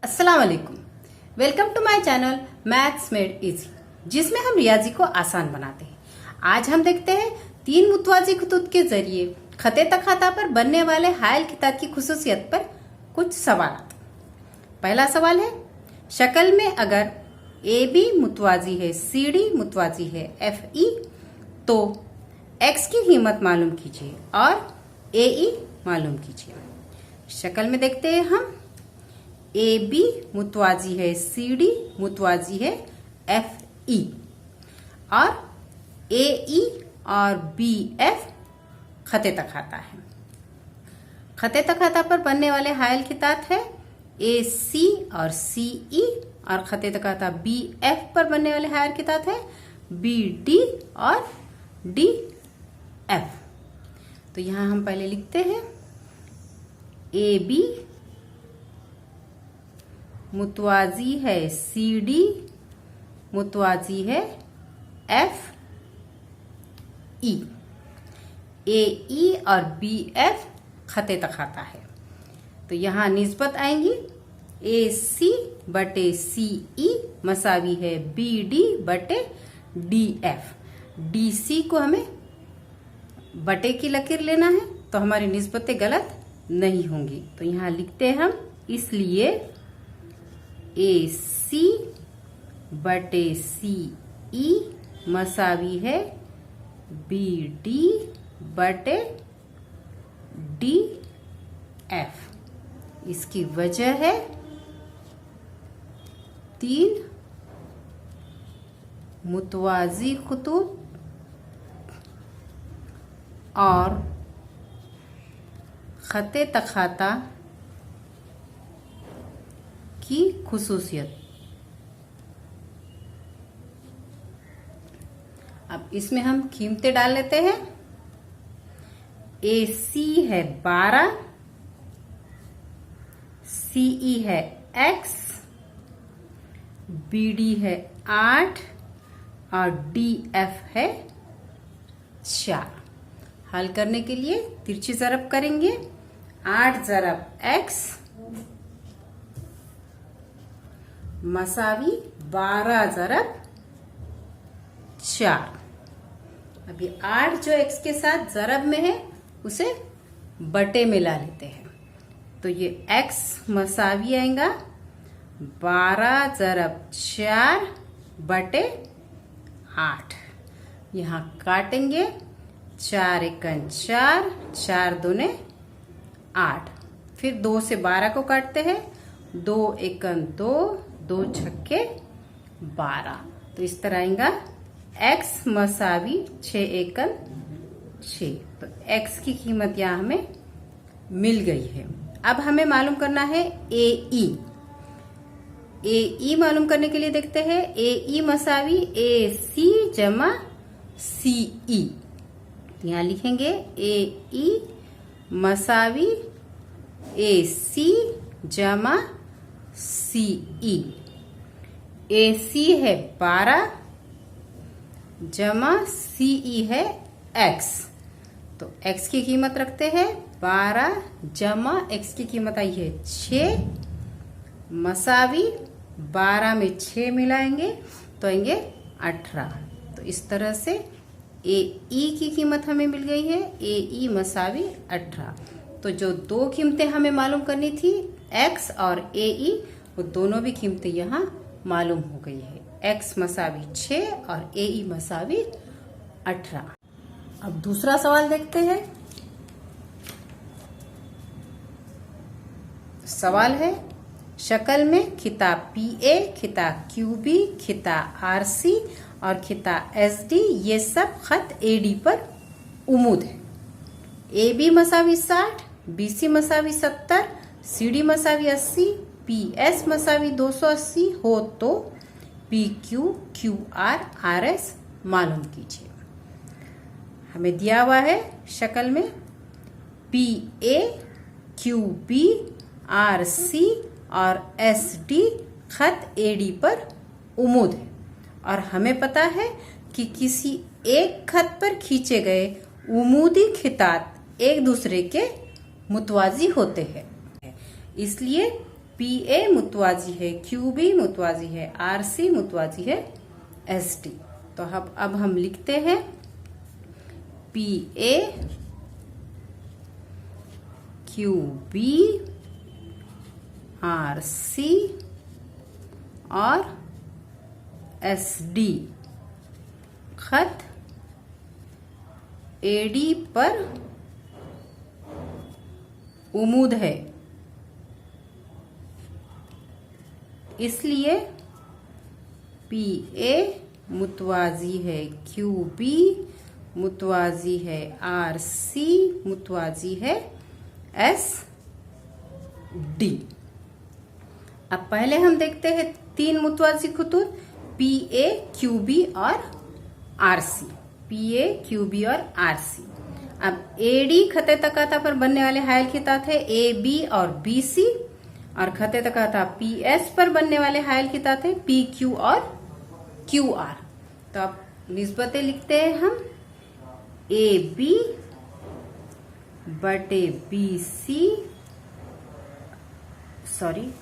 अस्सलाम वालेकुम। Welcome to my channel Maths Made Easy, जिसमें हम रियाजी को आसान बनाते हैं। आज हम देखते हैं तीन मुतवाजी खतूत के जरिए खते तखाता पर बनने वाले हायल खितात की खुसूसियत पर कुछ सवाल। पहला सवाल है, शक्ल में अगर ए बी मुतवाजी है, सी डी मुतवाजी है, एफ ई, तो एक्स की कीमत मालूम कीजिए और ए ई मालूम कीजिए। शक्ल में देखते हैं हम, ए बी मुतवाजी है, सी डी मुतवाजी है, एफ ई, और ए ई और बी एफ खते तखाता है। खते तखाता पर बनने वाले हायल खितात है ए सी और सी ई, और खते तखाता बी एफ पर बनने वाले हायल खितात है बी डी और डी एफ। तो यहां हम पहले लिखते हैं ए बी मुतवाजी है, सी डी मुतवाजी है, एफ ई। ए ई और बी एफ खते तखाता है, तो यहां निस्बत आएंगी ए सी बटे सी ई मसावी है बी डी बटे डी एफ। डी सी को हमें बटे की लकीर लेना है, तो हमारी निस्बतें गलत नहीं होंगी। तो यहां लिखते हैं हम, इसलिए ए सी बटे सी ई मसावी है बी डी बटे डी एफ। इसकी वजह है तीन मुतवाजी खतूत और खते तखाता की खुसूसियत। अब इसमें हम कीमतें डाल लेते हैं। ए सी है 12, सी ई है x, बी डी है 8 और डी एफ है 4। हल करने के लिए तिरछी ज़रब करेंगे। 8 ज़रब x मसावी 12 ज़रब 4। अभी 8 जो x के साथ ज़रब में है उसे बटे में ला लेते हैं, तो ये x मसावी आएगा 12 ज़रब 4 बटे 8। यहाँ काटेंगे, 4 एकन 4, 4 दूने 8। फिर 2 से 12 को काटते हैं, 2 एकन 2, 2 छक्के 12। तो इस तरह आएगा x मसावी 6 एकन 6। तो x की कीमत यहाँ हमें मिल गई है। अब हमें मालूम करना है ए ई। ए ई मालूम करने के लिए देखते हैं, ए ई मसावी ए सी जमा सी ई। यहाँ लिखेंगे ए ई मसावी ए सी जमा सी ई। ए सी है 12 जमा सी ई है x, तो x की कीमत रखते हैं 12 जमा x की कीमत आई है 6 मसावी 12 में 6 मिलाएंगे तो आएंगे 18। तो इस तरह से ए ई की कीमत हमें मिल गई है ए ई मसावी 18। तो जो दो कीमतें हमें मालूम करनी थी x और ए ई, वो दोनों भी कीमतें यहाँ मालूम हो गई है। x मसावी 6 और ए ई मसावी 18। अब दूसरा सवाल देखते हैं। सवाल है, शक्ल में खिता पी ए, खिता क्यू बी, खिता आर सी और खिता एस डी, ये सब खत ए डी पर उमूद है। ए बी मसावी 60, बी सी मसावी 70, सी डी मसावी 80, पी एस मसावी 280 हो तो P Q, Q R, R S मालूम कीजिए। हमें दिया हुआ है शक्ल में P A, Q B, R C और एस डी खत ए डी पर उमूद है, और हमें पता है कि किसी एक खत पर खींचे गए उमूदी खितात एक दूसरे के मुतवाजी होते हैं। इसलिए PA मुतवाजी है QB मुतवाजी है RC मुतवाजी है SD। तो अब हम लिखते हैं PA QB RC और SD खत AD पर उमूद है, इसलिए PA मुतवाजी है QB मुतवाजी है RC मुतवाजी है SD। अब पहले हम देखते हैं 3 मुतवाजी खतूत PA QB और RC। PA QB और RC। अब AD खते तकाता पर बनने वाले हायल खितात है AB और BC और खते तकाता PS पर बनने वाले हायल खितात है PQ और QR। तो अब निस्बतें लिखते हैं हम AB बटे BC सॉरी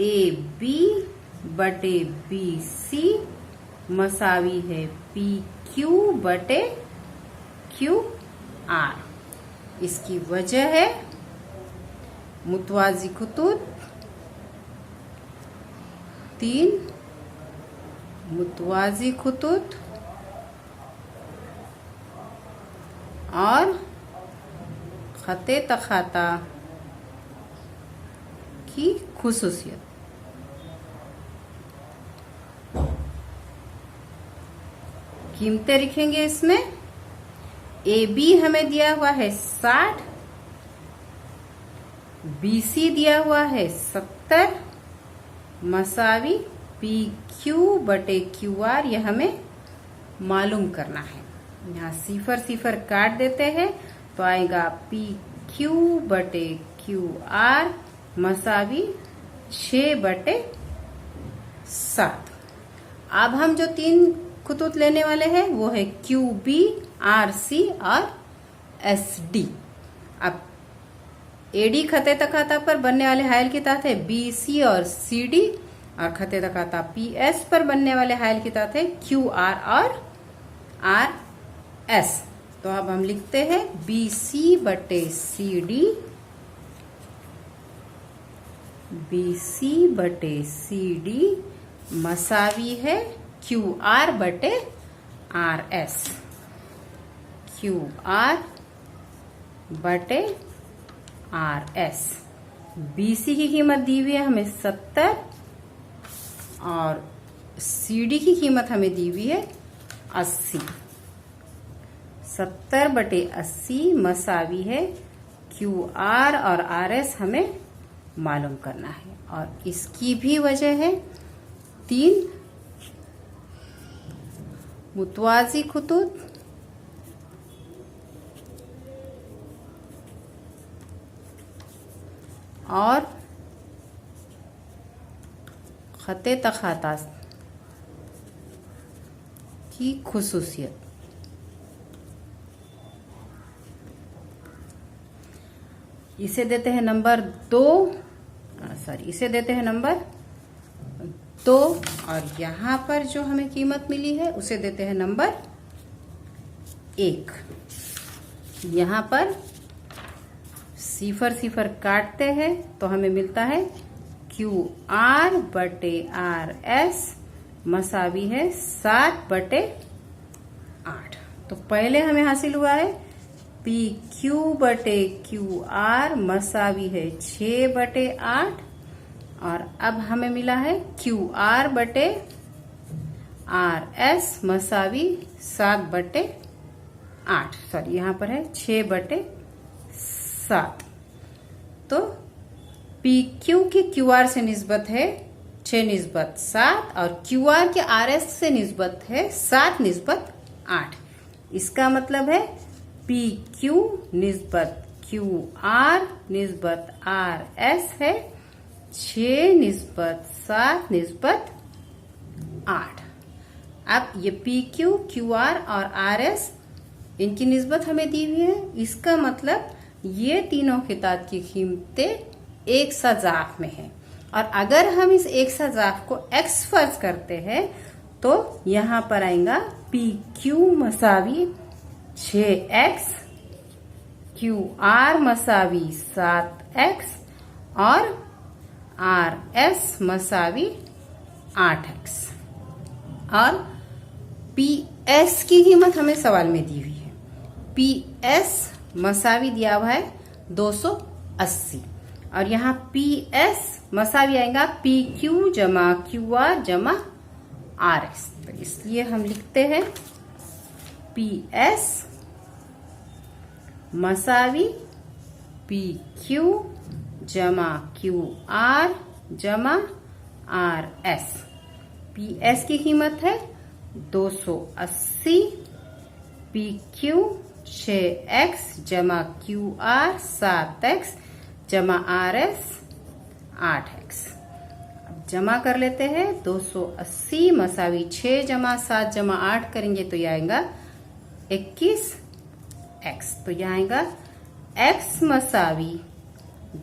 AB बटे BC मसावी है PQ बटे QR। इसकी वजह है मुतवाजी खतूत 3 मुतवाजी खतूत और खते तखाता की खुसूसियत। कीमतें लिखेंगे इसमें। AB हमें दिया हुआ है 60, BC दिया हुआ है 70 मसावी PQ बटे QR, यह हमें मालूम करना है। यहाँ सिफर सिफर काट देते हैं तो आएगा PQ बटे QR मसावी 6 बटे 7। अब हम जो 3 खतूत लेने वाले हैं वो है QB RC और SD। अब AD खते तकाता पर बनने वाले हायल की तात है BC और CD और खते तकाता PS पर बनने वाले हायल की तात है QR और RS। तो अब हम लिखते हैं BC बटे CD, BC बटे CD मसावी है QR बटे RS। QR बटे RS। BC की कीमत दी हुई है हमें 70 और CD की कीमत हमें दी हुई है 80। 70 बटे 80 मसावी है QR और RS हमें मालूम करना है। और इसकी भी वजह है 3 मुतवाजी खतूत और खते तखाता की खुसूसियत। इसे देते हैं नंबर 2, इसे देते हैं नंबर 2 और यहाँ पर जो हमें कीमत मिली है उसे देते हैं नंबर 1। यहाँ पर सिफर सिफर काटते हैं तो हमें मिलता है QR बटे RS मसावी है 7 बटे 8। तो पहले हमें हासिल हुआ है PQ बटे QR मसावी है 6 बटे 8 और अब हमें मिला है QR बटे RS मसावी 7 बटे 8। सॉरी यहाँ पर है 6 बटे 7। तो PQ की QR से निस्बत है 6 निस्बत 7 और QR के RS से निस्बत है 7 निस्बत 8। इसका मतलब है PQ निस्बत QR निस्बत RS है 6 निस्बत 7 निस्बत 8। अब ये PQ, QR और RS इनकी निस्बत हमें दी हुई है। इसका मतलब ये तीनों खितात की कीमतें एक सजाफ में है। और अगर हम इस एक सजाफ को x फर्ज करते हैं तो यहां पर आएगा PQ मसावी 6x, QR मसावी 7x और RS मसावी 8x। और PS की कीमत हमें सवाल में दी हुई है। PS मसावी दिया हुआ है 280 और यहाँ PS मसावी आएगा PQ जमा QR जमा RS। तो इसलिए हम लिखते हैं PS मसावी PQ जमा QR जमा RS। PS की कीमत है 280, PQ 6x जमा QR 7x जमा RS 8x। अब जमा कर लेते हैं। 280 मसावी 6 जमा 7 जमा 8 करेंगे तो यह आएगा 21x। तो यह आएगा x मसावी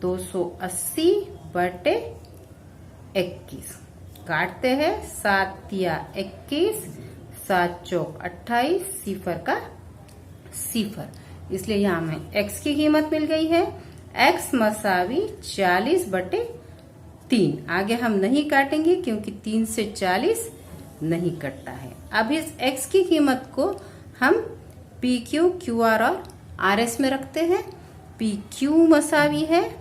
280 बटे 21। काटते हैं। 7 तिया 21, 7 चौक 28, सिफर का सिफर। इसलिए यहाँ हमें x की कीमत मिल गई है x मसावी 40 बटे 3। आगे हम नहीं काटेंगे क्योंकि 3 से 40 नहीं कटता है। अब इस x की कीमत को हम PQ, QR और RS में रखते हैं। PQ मसावी है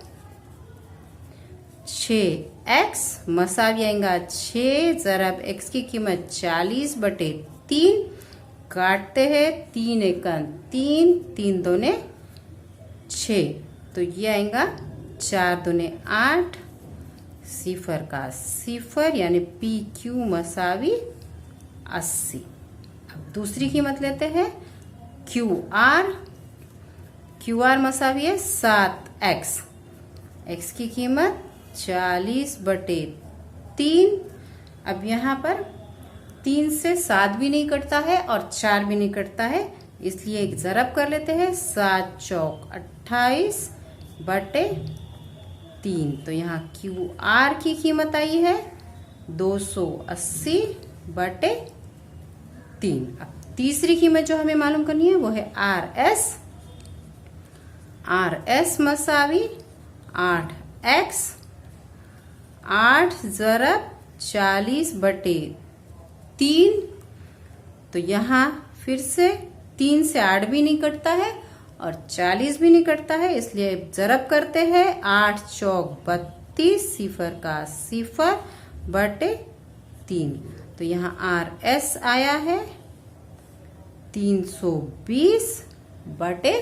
6x मसावी आएगा 6 जरब x की कीमत 40 बटे 3। काटते हैं। 3 एकन 3, 3 दूने 6, तो ये आएगा 4 दूने 8, सिफर का सिफर यानी PQ मसावी 80। अब दूसरी कीमत लेते हैं QR मसावी है 7x, x की कीमत 40 बटे 3। अब यहाँ पर 3 से 7 भी नहीं कटता है और 4 भी नहीं कटता है, इसलिए एक जरब कर लेते हैं। 7 चौक 28 बटे 3। तो यहाँ QR की कीमत आई है 280 बटे 3। अब तीसरी कीमत जो हमें मालूम करनी है वो है RS मसावी 8x, 8 जरब 40 बटे 3। तो यहाँ फिर से 3 से 8 भी नहीं कटता है और 40 भी नहीं कटता है, इसलिए जरब करते हैं। 8 चौक 32, सिफर का सिफर बटे 3। तो यहाँ RS आया है 320 बटे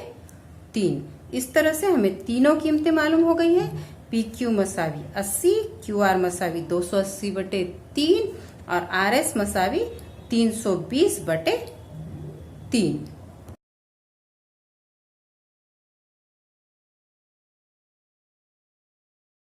3। इस तरह से हमें तीनों कीमतें मालूम हो गई है। PQ मसावी 80, QR मसावी 280 बटे 3 और RS मसावी 320 बटे 3।